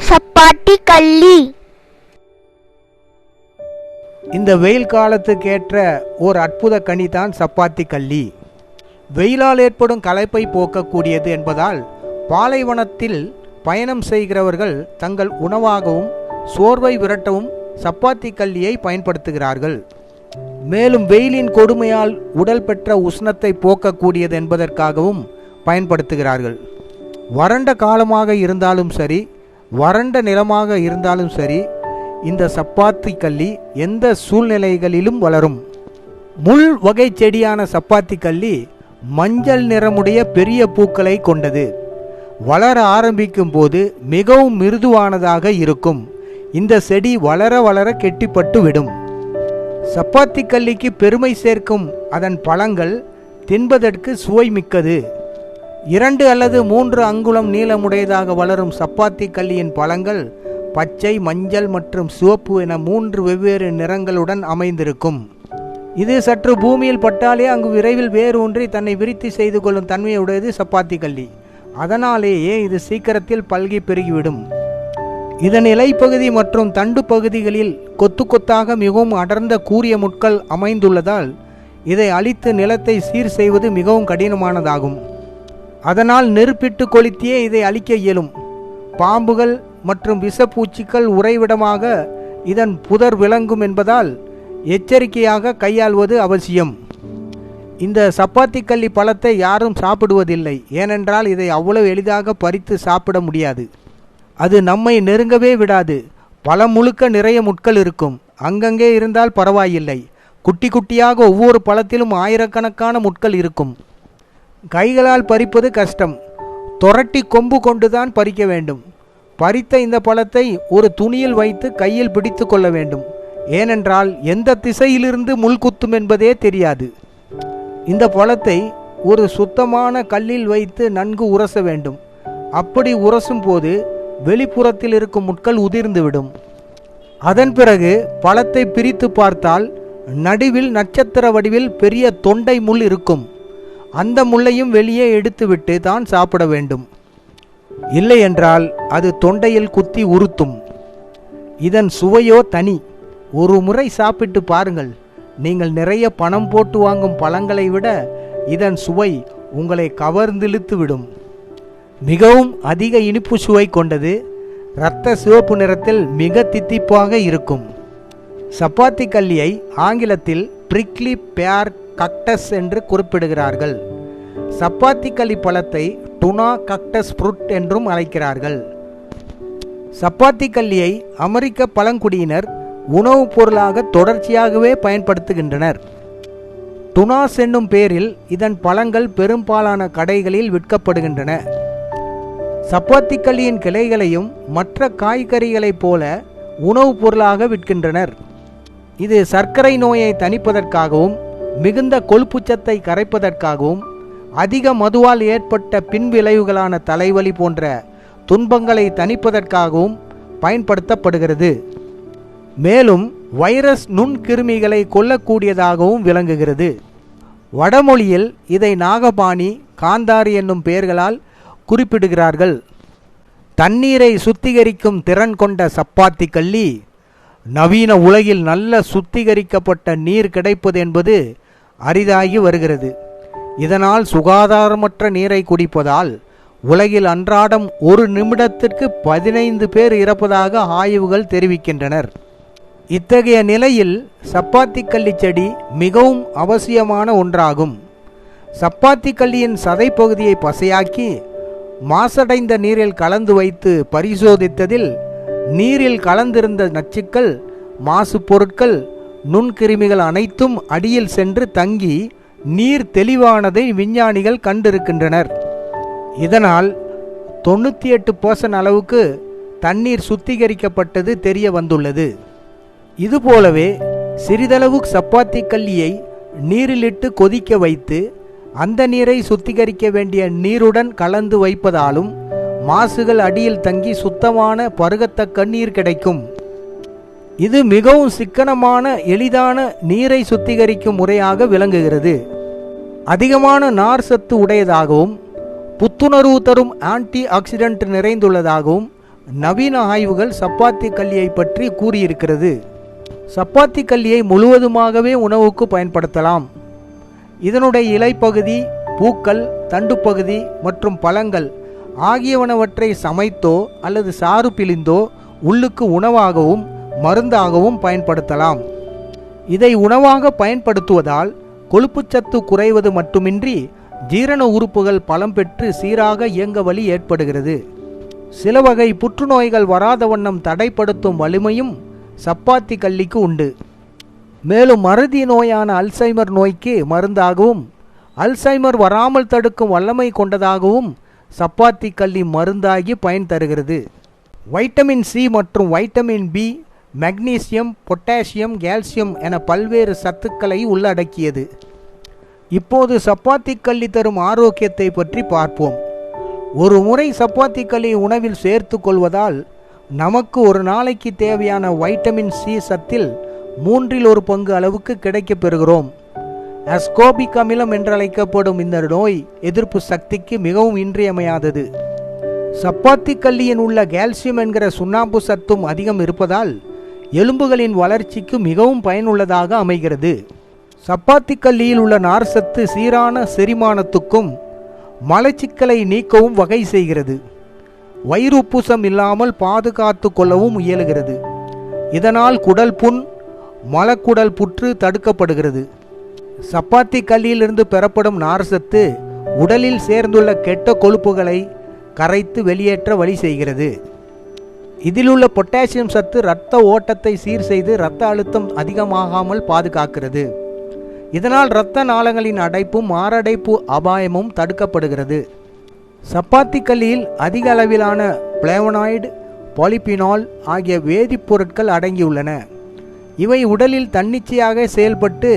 சப்பாத்தி கள்ளி. இந்த வெயில் காலத்துக்கேற்ற ஓர் அற்புத கனி தான் சப்பாத்தி கள்ளி. வெயிலால் ஏற்படும் களைப்பை போக்கக்கூடியது என்பதால் பாலைவனத்தில் பயணம் செய்கிறவர்கள் தங்கள் உணவாகவும் சோர்வை விரட்டவும் சப்பாத்தி கள்ளியை பயன்படுத்துகிறார்கள். மேலும் வெயிலின் கொடுமையால் உடல் பெற்ற உஷ்ணத்தை போக்கக்கூடியது என்பதற்காகவும் பயன்படுத்துகிறார்கள். வறண்ட காலமாக இருந்தாலும் சரி, வறண்ட நிலமாக இருந்தாலும் சரி, இந்த சப்பாத்தி கள்ளி எந்த சூழ்நிலைகளிலும் வளரும். முள் வகை செடியான சப்பாத்தி கள்ளி மஞ்சள் நிறமுடைய பெரிய பூக்களை கொண்டது. வளர ஆரம்பிக்கும் போது மிகவும் மிருதுவானதாக இருக்கும். இந்த செடி வளர வளர கெட்டிப்பட்டு விடும். சப்பாத்தி கள்ளிக்கு பெருமை சேர்க்கும் அதன் பழங்கள் தின்பதற்கு சுவை மிக்கது. 2 அல்லது 3 அங்குலம் நீளமுடையதாக வளரும் சப்பாத்தி கள்ளியின் பழங்கள் பச்சை, மஞ்சள் மற்றும் சிவப்பு என 3 வெவ்வேறு நிறங்களுடன் அமைந்திருக்கும். இது சற்று பூமியில் பட்டாலே அங்கு விரைவில் வேர் ஊன்றி தன்னை விருத்தி செய்து கொள்ளும் தன்மையுடையது சப்பாத்தி கள்ளி. அதனாலேயே இது சீக்கிரத்தில் பல்கி பெருகிவிடும். இதன் இலைப்பகுதி மற்றும் தண்டு பகுதிகளில் கொத்து கொத்தாக மிகவும் அடர்ந்த கூரிய முட்கள் அமைந்துள்ளதால் இதை அழித்து நிலத்தை சீர் செய்வது மிகவும் கடினமானதாகும். அதனால் நெருப்பிட்டு கொளுத்தியே இதை அழிக்க இயலும். பாம்புகள் மற்றும் விஷப்பூச்சிகள் உறைவிடமாக இதன் புதர் விளங்கும் என்பதால் எச்சரிக்கையாக கையாள்வது அவசியம். இந்த சப்பாத்தி கள்ளி பழத்தை யாரும் சாப்பிடுவதில்லை. ஏனென்றால் இதை அவ்வளவு எளிதாக பறித்து சாப்பிட முடியாது. அது நம்மை நெருங்கவே விடாது. பழம் முழுக்க நிறைய முட்கள் இருக்கும். அங்கங்கே இருந்தால் பரவாயில்லை. குட்டி குட்டியாக ஒவ்வொரு பழத்திலும் ஆயிரக்கணக்கான முட்கள் இருக்கும். கைகளால் பறிப்பது கஷ்டம். தொரட்டி கொம்பு கொண்டுதான் பறிக்க வேண்டும். பறித்த இந்த பழத்தை ஒரு துணியில் வைத்து கையில் பிடித்து கொள்ள வேண்டும். ஏனென்றால் எந்த திசையிலிருந்து முள் குத்தும் என்பதே தெரியாது. இந்த பழத்தை ஒரு சுத்தமான கல்லில் வைத்து நன்கு உரச வேண்டும். அப்படி உரசும் போது வெளிப்புறத்தில் இருக்கும் முட்கள் உதிர்ந்துவிடும். அதன் பிறகு பழத்தை பிரித்து பார்த்தால் நடுவில் நட்சத்திர வடிவில் பெரிய தொண்டை முள் இருக்கும். அந்த முள்ளையும் வெளியே எடுத்துவிட்டு தான் சாப்பிட வேண்டும். இல்லை என்றால் அது தொண்டையில் குத்தி உறுத்தும். இதன் சுவையோ தனி. ஒரு முறை சாப்பிட்டு பாருங்கள். நீங்கள் நிறைய பணம் போட்டு வாங்கும் பழங்களை விட இதன் சுவை உங்களை கவர்ந்திழுத்துவிடும். மிகவும் அதிக இனிப்பு சுவை கொண்டது. இரத்த சிவப்பு நிறத்தில் மிக தித்திப்பாக இருக்கும். சப்பாத்தி கள்ளியை ஆங்கிலத்தில் பிரிக்லி பேர் கக்டஸ் என்று குறிப்பிடுகிறார்கள். சப்பாத்தி கள்ளி பழத்தை டுனா கக்டஸ் ஃப்ரூட் என்றும் அழைக்கிறார்கள். சப்பாத்தி கள்ளியை அமெரிக்க பழங்குடியினர் உணவுப் பொருளாக தொடர்ச்சியாகவே பயன்படுத்துகின்றனர். டுனாஸ் என்னும் பேரில் இதன் பழங்கள் பெரும்பாலான கடைகளில் விற்கப்படுகின்றன. சப்பாத்தி கள்ளியின் கிளைகளையும் மற்ற காய்கறிகளைப் போல உணவுப் பொருளாக விற்கின்றனர். இது சர்க்கரை நோயை தணிப்பதற்காகவும் மிகுந்த கொழுப்புச்சத்தை கரைப்பதற்காகவும் அதிக மதுவால் ஏற்பட்ட பின்விளைவுகளான தலைவலி போன்ற துன்பங்களை தணிப்பதற்காகவும் பயன்படுத்தப்படுகிறது. மேலும் வைரஸ் நுண்கிருமிகளை கொல்லக்கூடியதாகவும் விளங்குகிறது. வடமொழியில் இதை நாகபாணி, காந்தாரி என்னும் பெயர்களால் குறிப்பிடுகிறார்கள். தண்ணீரை சுத்திகரிக்கும் திறன் கொண்ட சப்பாத்தி கள்ளி நவீன உலகில் நல்ல சுத்திகரிக்கப்பட்ட நீர் கிடைப்பது என்பது அரிதாகி வருகிறது. இதனால் சுகாதாரமற்ற நீரை குடிப்பதால் உலகில் அன்றாடம் ஒரு நிமிடத்திற்கு 15 பேர் இறப்பதாக ஆய்வுகள் தெரிவிக்கின்றனர். இத்தகைய நிலையில் சப்பாத்தி கள்ளி செடி மிகவும் அவசியமான ஒன்றாகும். சப்பாத்தி கள்ளியின் சதை பகுதியை பசையாக்கி மாசடைந்த நீரில் கலந்து வைத்து பரிசோதித்ததில் நீரில் கலந்திருந்த நச்சுக்கள், மாசு பொருட்கள், நுண்கிருமிகள் அனைத்தும் அடியில் சென்று தங்கி நீர் தெளிவானதை விஞ்ஞானிகள் கண்டிருக்கின்றனர். இதனால் 98% அளவுக்கு தண்ணீர் சுத்திகரிக்கப்பட்டது தெரிய வந்துள்ளது. இதுபோலவே சிறிதளவு சப்பாத்தி கள்ளியை நீரிலிட்டு கொதிக்க வைத்து அந்த நீரை சுத்திகரிக்க வேண்டிய நீருடன் கலந்து வைப்பதாலும் மாசுகள் அடியில் தங்கி சுத்தமான பருகத்தக்க நீர் கிடைக்கும். இது மிகவும் சிக்கனமான எளிதான நீரை சுத்திகரிக்கும் முறையாக விளங்குகிறது. அதிகமான நார் சத்து உடையதாகவும் புத்துணர்வு தரும் ஆன்டி ஆக்சிடென்ட் நிறைந்துள்ளதாகவும் நவீன ஆய்வுகள் சப்பாத்தி கல்லியை பற்றி கூறியிருக்கிறது. சப்பாத்தி கல்லியை முழுவதுமாகவே உணவுக்கு பயன்படுத்தலாம். இதனுடைய இலைப்பகுதி, பூக்கள், தண்டுப்பகுதி மற்றும் பழங்கள் ஆகியவனவற்றை சமைத்தோ அல்லது சாறு பிழிந்தோ உள்ளுக்கு உணவாகவும் மருந்தாகவும் பயன்படுத்தலாம். இதை உணவாக பயன்படுத்துவதால் கொழுப்புச்சத்து குறைவது மட்டுமின்றி ஜீரண உறுப்புகள் பலம் பெற்று சீராக இயங்க வழி ஏற்படுகிறது. சில வகை புற்றுநோய்கள் வராத வண்ணம் தடைப்படுத்தும் வலிமையும் சப்பாத்தி கல்லிக்கு உண்டு. மேலும் மறதி நோயான அல்சைமர் நோய்க்கு மருந்தாகவும் அல்சைமர் வராமல் தடுக்கும் வல்லமை கொண்டதாகவும் சப்பாத்தி கல்லி மருந்தாகி பயன் தருகிறது. வைட்டமின் சி மற்றும் vitamin B, magnesium, potassium, calcium என பல்வேறு சத்துக்களை உள்ளடக்கியது. இப்போது சப்பாத்தி கல்லி தரும் ஆரோக்கியத்தை பற்றி பார்ப்போம். ஒரு முறை சப்பாத்தி கல்லி உணவில் சேர்த்து கொள்வதால் நமக்கு ஒரு நாளைக்கு தேவையான வைட்டமின் சி சத்தில் 1/3 பங்கு அளவுக்கு கிடைக்கப் பெறுகிறோம். அஸ்கோபிக் அமிலம் என்றழைக்கப்படும் இந்த நோய் எதிர்ப்பு சக்திக்கு மிகவும் இன்றியமையாதது. சப்பாத்தி கல்லியில் உள்ள கால்சியம் என்கிற சுண்ணாம்பு சத்தும் அதிகம் இருப்பதால் எலும்புகளின் வளர்ச்சிக்கு மிகவும் பயனுள்ளதாக அமைகிறது. சப்பாத்தி கல்லியில் உள்ள நார்சத்து சீரான செரிமானத்துக்கும் மலச்சிக்கலை நீக்கவும் வகை செய்கிறது. வயிறு உப்புசம் இல்லாமல் பாதுகாத்து கொள்ளவும் இயலுகிறது. இதனால் குடல் புண், மலக்குடல் புற்று தடுக்கப்படுகிறது. சப்பாத்தி கல்லியிலிருந்து பெறப்படும் நார்சத்து உடலில் சேர்ந்துள்ள கெட்ட கொழுப்புகளை கரைத்து வெளியேற்ற வழி செய்கிறது. இதிலுள்ள பொட்டாசியம் சத்து இரத்த ஓட்டத்தை சீர் செய்து இரத்த அழுத்தம் அதிகமாகாமல் பாதுகாக்கிறது. இதனால் இரத்த நாளங்களின் அடைப்பும் மாரடைப்பு அபாயமும் தடுக்கப்படுகிறது. சப்பாத்தி கல்லியில் அதிக அளவிலான பிளேவனாய்டு, பாலிபினால் ஆகிய வேதிப்பொருட்கள் அடங்கியுள்ளன. இவை உடலில் தன்னிச்சையாக செயல்பட்டு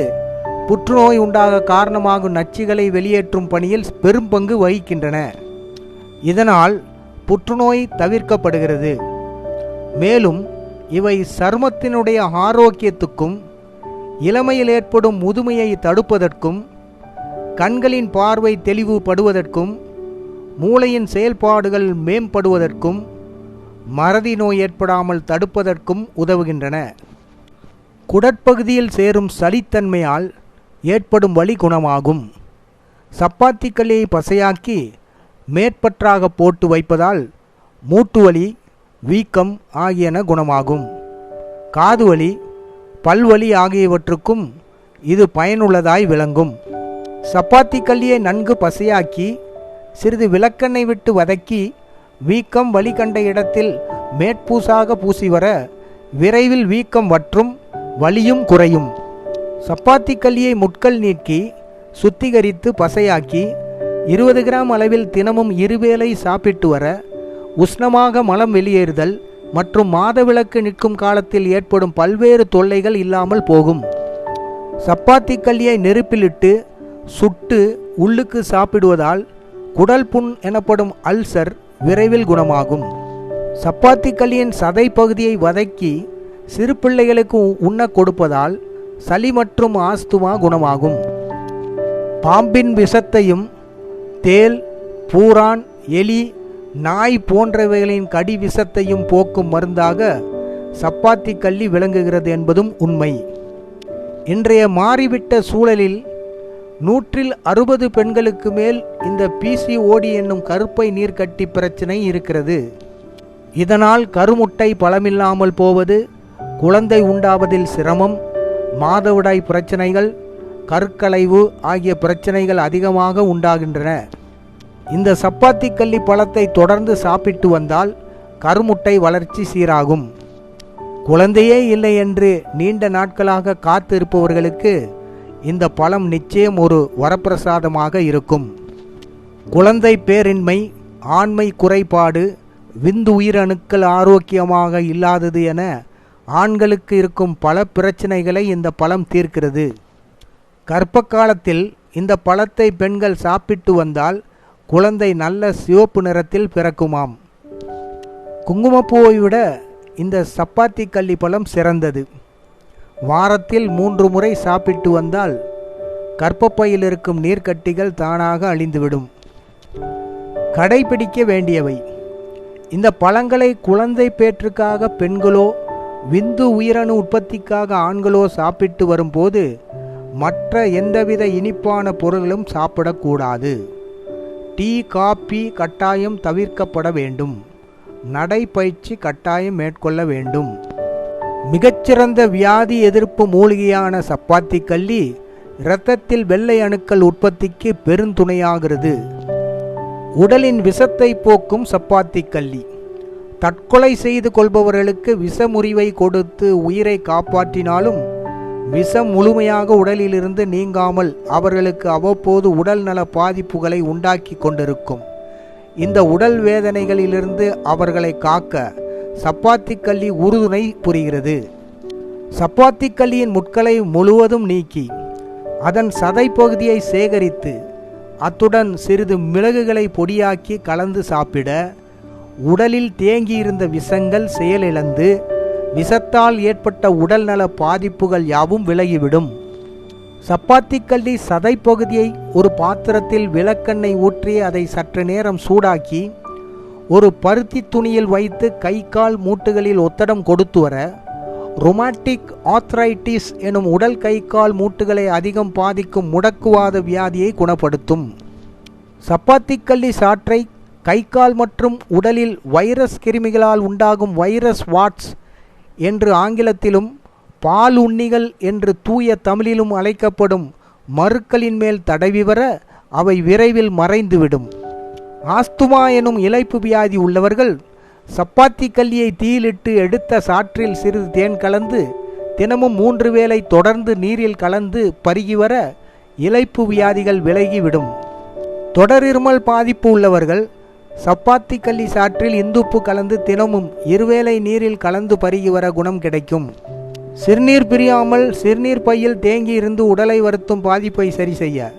புற்றுநோய் உண்டாக காரணமாகும் நச்சுகளை வெளியேற்றும் பணியில் பெரும் பங்கு வகிக்கின்றன. இதனால் புற்றுநோய் தவிர்க்கப்படுகிறது. மேலும் இவை சருமத்தினுடைய ஆரோக்கியத்துக்கும் இளமையில் ஏற்படும் முதுமையை தடுப்பதற்கும் கண்களின் பார்வை தெளிவுபடுவதற்கும் மூளையின் செயல்பாடுகள் மேம்படுவதற்கும் மறதி நோய் ஏற்படாமல் தடுப்பதற்கும் உதவுகின்றன. குடற்பகுதியில் சேரும் சளித்தன்மையால் ஏற்படும் வலி குணமாகும். சப்பாத்தி கல்லியை பசையாக்கி மேற்பற்றாக போட்டு வைப்பதால் மூட்டுவலி, வீக்கம் ஆகியன குணமாகும். காதுவலி, பல்வலி ஆகியவற்றுக்கும் இது பயனுள்ளதாய் விளங்கும். சப்பாத்தி கல்லியை நன்கு பசையாக்கி சிறிது விளக்கெண்ணெய் விட்டு வதக்கி வீக்கம் வலி கண்ட இடத்தில் மேற்பூசாக பூசி வர விரைவில் வீக்கம் வற்றும், வலியும் குறையும். சப்பாத்தி கல்லியை முட்கள் நீக்கி சுத்திகரித்து பசையாக்கி 20 கிராம் அளவில் தினமும் 2 வேளை சாப்பிட்டு வர உஷ்ணமாக மலம் வெளியேறுதல் மற்றும் மாதவிலக்கு நிற்கும் காலத்தில் ஏற்படும் பல்வேறு தொல்லைகள் இல்லாமல் போகும். சப்பாத்தி கல்லியை நெருப்பிலிட்டு சுட்டு உள்ளுக்கு சாப்பிடுவதால் குடல் புண் எனப்படும் அல்சர் விரைவில் குணமாகும். சப்பாத்தி கல்லியின் சதை பகுதியை வதக்கி சிறு பிள்ளைகளுக்கு உண்ண கொடுப்பதால் சளி மற்றும் ஆஸ்துமா குணமாகும். பாம்பின் விஷத்தையும் தேல், பூரான், எலி, நாய் போன்றவைகளின் கடி விஷத்தையும் போக்கும் மருந்தாக சப்பாத்தி கல்லி விளங்குகிறது என்பதும் உண்மை. இன்றைய மாறிவிட்ட சூழலில் 160 பெண்களுக்கு மேல் இந்த பிசிஓடி என்னும் கருப்பை நீர்க்கட்டி பிரச்சனை இருக்கிறது. இதனால் கருமுட்டை பலமில்லாமல் போவது, குழந்தை உண்டாவதில் சிரமம், மாதவிடாய் பிரச்சனைகள், கருக்கலைவு ஆகிய பிரச்சனைகள் அதிகமாக உண்டாகின்றன. இந்த சப்பாத்தி கல்லி பழத்தை தொடர்ந்து சாப்பிட்டு வந்தால் கருமுட்டை வளர்ச்சி சீராகும். குழந்தையே இல்லை என்று நீண்ட நாட்களாக காத்திருப்பவர்களுக்கு இந்த பழம் நிச்சயம் ஒரு வரப்பிரசாதமாக இருக்கும். குழந்தை பேரின்மை, ஆண்மை குறைபாடு, விந்து உயிரணுக்கள் ஆரோக்கியமாக இல்லாதது என ஆண்களுக்கு இருக்கும் பல பிரச்சனைகளை இந்த பழம் தீர்க்கிறது. கர்ப்ப காலத்தில் இந்த பழத்தை பெண்கள் சாப்பிட்டு வந்தால் குழந்தை நல்ல சிவப்பு நிறத்தில் பிறக்குமாம். குங்குமப்பூவை விட இந்த சப்பாத்தி கல்லி பழம் சிறந்தது. வாரத்தில் 3 முறை சாப்பிட்டு வந்தால் கர்ப்பப்பையில் இருக்கும் நீர்க்கட்டிகள் தானாக அழிந்துவிடும். கடைபிடிக்க வேண்டியவை: இந்த பழங்களை குழந்தை பேற்றுக்காக பெண்களோ விந்து உயிரணு உற்பத்திக்காக ஆண்களோ சாப்பிட்டு வரும்போது மற்ற எந்தவித இனிப்பான பொருள்களும் சாப்பிடக்கூடாது. டீ காபி கட்டாயம் தவிர்க்கப்பட வேண்டும். நடைப்பயிற்சி கட்டாயம் மேற்கொள்ள வேண்டும். மிகச்சிறந்த வியாதி எதிர்ப்பு மூலிகையான சப்பாத்தி கள்ளி இரத்தத்தில் வெள்ளை அணுக்கள் உற்பத்திக்கு பெருந்துணையாகிறது. உடலின் விஷத்தை போக்கும் சப்பாத்தி கள்ளி தற்கொலை செய்து கொள்பவர்களுக்கு விஷமுறிவை கொடுத்து உயிரை காப்பாற்றினாலும் விஷம் முழுமையாக உடலிலிருந்து நீங்காமல் அவர்களுக்கு அவ்வப்போது உடல் நல பாதிப்புகளை உண்டாக்கி கொண்டிருக்கும். இந்த உடல் வேதனைகளிலிருந்து அவர்களை காக்க சப்பாத்தி கள்ளி உறுதுணை புரிகிறது. சப்பாத்தி கள்ளியின் முட்களை முழுவதும் நீக்கி அதன் சதை பகுதியை சேகரித்து அத்துடன் சிறிது மிளகுகளை பொடியாக்கி கலந்து சாப்பிட உடலில் தேங்கியிருந்த விஷங்கள் செயலிழந்து விஷத்தால் ஏற்பட்ட உடல்நல பாதிப்புகள் யாவும் விலகிவிடும். சப்பாத்தி கள்ளி சதை பகுதியை ஒரு பாத்திரத்தில் விளக்கெண்ணெய் ஊற்றி அதை சற்று நேரம் சூடாக்கி ஒரு பருத்தி துணியில் வைத்து கை கால் மூட்டுகளில் ஒத்தடம் கொடுத்து வர ரொமாட்டிக் ஆர்த்ரைட்டிஸ் எனும் உடல் கை கால் மூட்டுகளை அதிகம் பாதிக்கும் முடக்குவாத வியாதியை குணப்படுத்தும். சப்பாத்தி கள்ளி சாற்றை கை கால் மற்றும் உடலில் வைரஸ் கிருமிகளால் உண்டாகும் வைரஸ் வாட்ஸ் என்று ஆங்கிலத்திலும் பால் உண்ணிகள் என்று தூய தமிழிலும் அழைக்கப்படும் மருக்களின் மேல் தடவி வர அவை விரைவில் மறைந்துவிடும். ஆஸ்துமா எனும் இளைப்பு வியாதி உள்ளவர்கள் சப்பாத்தி கள்ளியை தீயிலிட்டு எடுத்த சாற்றில் சிறிது தேன் கலந்து தினமும் 3 வேளை தொடர்ந்து நீரில் கலந்து பருகி வர இளைப்பு வியாதிகள் விலகிவிடும். தொடரிருமல் பாதிப்பு உள்ளவர்கள் சப்பாத்தி கள்ளி சாற்றில் இந்துப்பு கலந்து தினமும் 2 வேளை நீரில் கலந்து பருகி வர குணம் கிடைக்கும். சிறுநீர் பிரியாமல் சிறுநீர் பையில் தேங்கி இருந்து உடலை வருத்தும் பாதிப்பை சரி செய்ய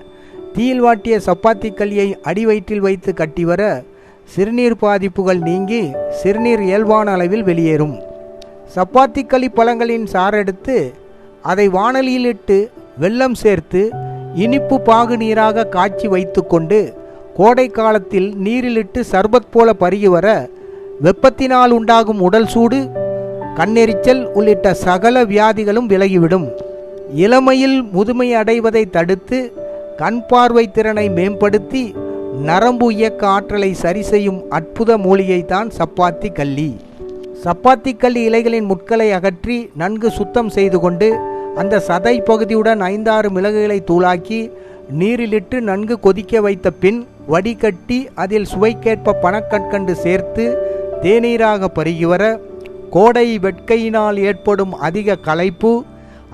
தீயில் வாட்டிய சப்பாத்தி கள்ளியை அடி வயிற்றில் வைத்து கட்டி வர சிறுநீர் பாதிப்புகள் நீங்கி சிறுநீர் இயல்பான அளவில் வெளியேறும். சப்பாத்தி களி பழங்களின் சாறெடுத்து அதை வாணலியில் இட்டு வெல்லம் சேர்த்து இனிப்பு பாகு நீராக காய்ச்சி வைத்து கொண்டு கோடை காலத்தில் நீரிலிட்டு சர்பத் போல பருகி வர வெப்பத்தினால் உண்டாகும் உடல் சூடு கண்ணெரிச்சல் உள்ளிட்ட சகல வியாதிகளும் விலகிவிடும். இளமையில் முதுமை அடைவதை தடுத்து கண் பார்வை திறனை மேம்படுத்தி நரம்பு இயக்க ஆற்றலை சரி செய்யும் அற்புத மூலிகை தான் சப்பாத்தி கள்ளி. சப்பாத்தி கள்ளி இலைகளின் முட்களை அகற்றி நன்கு சுத்தம் செய்து கொண்டு அந்த சதை பகுதியுடன் 5-6 மிளகுகளை தூளாக்கி நீரிலிட்டு நன்கு கொதிக்க வைத்த பின் வடிகட்டி அதில் சுவைக்கேற்ப பனக்கற்கண்டு சேர்த்து தேநீராக பருகி வர கோடை வெட்கையினால் ஏற்படும் அதிக களைப்பு,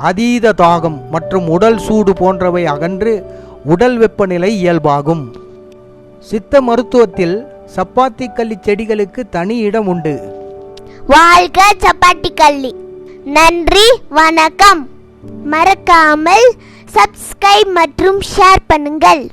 அதீத தாகம் மற்றும் உடல் சூடு போன்றவை அகன்று உடல் வெப்பநிலை இயல்பாகும். சித்த மருத்துவத்தில் சப்பாத்தி கள்ளி செடிகளுக்கு தனி இடம் உண்டு. வாழ்க சப்பாத்தி கள்ளி. நன்றி, வணக்கம். மறக்காமல் சப்ஸ்கிரைப் மற்றும் ஷேர் பண்ணுங்கள்.